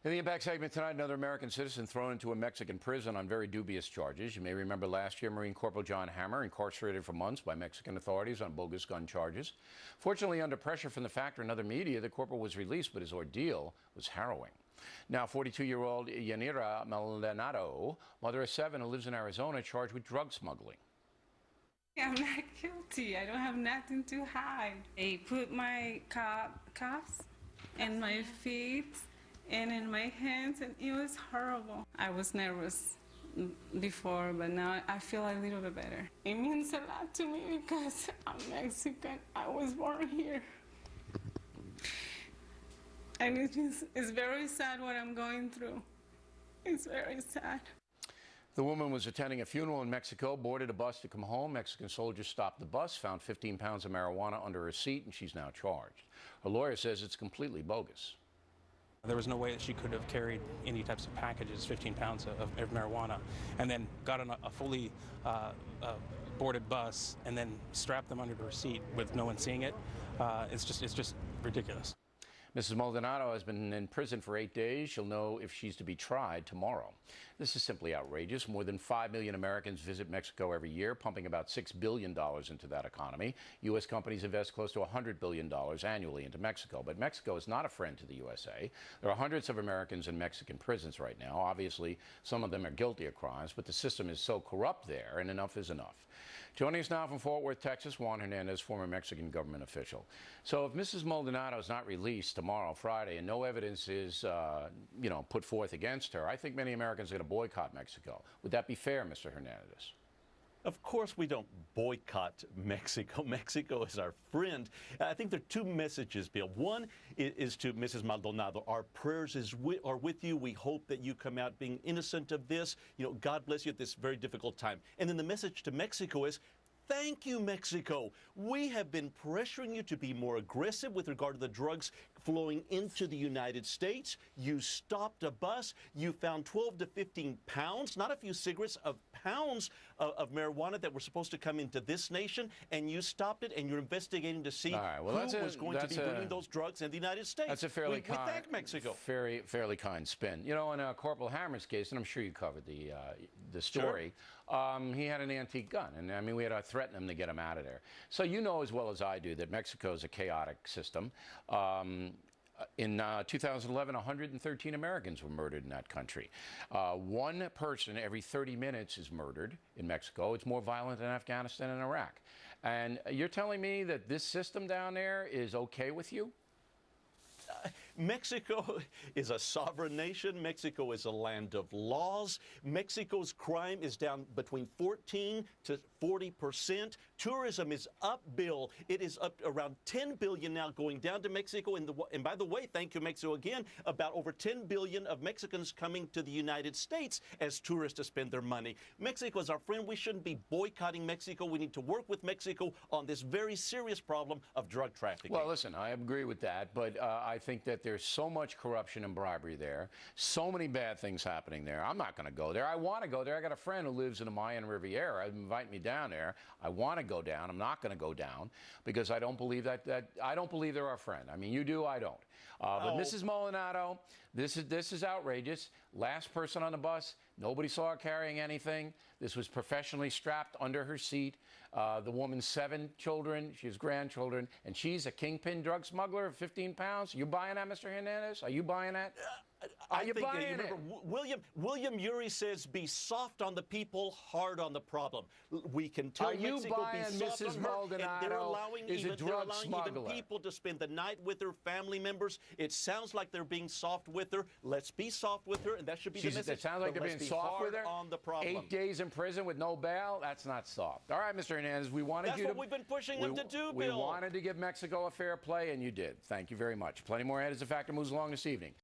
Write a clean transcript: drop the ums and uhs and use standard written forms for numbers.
In the Impact segment tonight, another American citizen thrown into a Mexican prison on very dubious charges. You may remember last year, Marine Corporal John Hammer incarcerated for months by Mexican authorities on bogus gun charges. Fortunately, under pressure from the Factor and other media, the corporal was released, but his ordeal was harrowing. Now, 42-year-old Yanira Maldonado, mother of 7 who lives in Arizona, charged with drug smuggling. I'm not guilty. I don't have nothing to hide. They put my cuffs in my feet and in my hands, and it was horrible. I was nervous before, but now I feel a little bit better. It means a lot to me because I'm Mexican. I was born here. And it's very sad what I'm going through. It's very sad. The woman was attending a funeral in Mexico, boarded a bus to come home. Mexican soldiers stopped the bus, found 15 pounds of marijuana under her seat, and she's now charged. Her lawyer says it's completely bogus. There was no way that she could have carried any types of packages, 15 pounds of marijuana, and then got on a fully boarded bus and then strapped them under her seat with no one seeing it. It's just ridiculous. Mrs. Maldonado has been in prison for 8 days. She'll know if she's to be tried tomorrow. This is simply outrageous. More than 5 million Americans visit Mexico every year, pumping about $6 billion into that economy. U.S. companies invest close to $100 billion annually into Mexico. But Mexico is not a friend to the USA. There are hundreds of Americans in Mexican prisons right now. Obviously, some of them are guilty of crimes, but the system is so corrupt there, and enough is enough. Joining us now from Fort Worth, Texas, Juan Hernandez, former Mexican government official. So if Mrs. Maldonado is not released tomorrow, Friday, and no evidence is, put forth against her, I think many Americans are going to boycott Mexico. Would that be fair, Mr. Hernandez? Of course we don't boycott Mexico. Mexico is our friend. I think there are two messages, Bill. One is to Mrs. Maldonado. Our prayers are with you. We hope that you come out being innocent of this. God bless you at this very difficult time. And then the message to Mexico is, thank you, Mexico. We have been pressuring you to be more aggressive with regard to the drugs flowing into the United States. You stopped a bus. You found 12 to 15 pounds, not a few cigarettes, of pounds of marijuana that were supposed to come into this nation, and you stopped it, and you're investigating to see who was going to be bringing those drugs in the United States. That's a fairly we thank Mexico. Fairly kind spin. In Corporal Hammer's case, and I'm sure you covered the story, sure. He had an antique gun, and I mean, we had to threaten him to get him out of there. So you know as well as I do that Mexico is a chaotic system. In 2011, 113 Americans were murdered in that country. One person every 30 minutes is murdered in Mexico. It's more violent than Afghanistan and Iraq. And you're telling me that this system down there is okay with you? Mexico is a sovereign nation. Mexico is a land of laws. Mexico's crime is down between 14 to 40%. Tourism is up, Bill. It is up around $10 billion now going down to Mexico. And by the way, thank you, Mexico, again, about over $10 billion of Mexicans coming to the United States as tourists to spend their money. Mexico is our friend. We shouldn't be boycotting Mexico. We need to work with Mexico on this very serious problem of drug trafficking. Well, listen, I agree with that, but I think that there's so much corruption and bribery there, so many bad things happening there. I'm not going to go there. I want to go there. I got a friend who lives in the Mayan Riviera. Invite me down there. I want to go down. I'm not going to go down because I don't believe I don't believe they're our friend. I mean, you do, I don't. But Mrs. Maldonado, this is outrageous. Last person on the bus. Nobody saw her carrying anything. This was professionally strapped under her seat. The woman's 7 children. She has grandchildren. And she's a kingpin drug smuggler of 15 pounds. You buying that, Mr. Hernandez? Are you buying that? Are you buying it? William Ury says, be soft on the people, hard on the problem. We can tell Mexico be soft on her, and they're allowing even people to spend the night with her, family members. It sounds like they're being soft with her. Let's be soft with her, and that should be the message. It sounds like they're being soft with her? On the problem. 8 days in prison with no bail? That's not soft. All right, Mr. Hernandez, we wanted That's what we've been pushing them to do, Bill. We wanted to give Mexico a fair play, and you did. Thank you very much. Plenty more ahead as the Factor moves along this evening.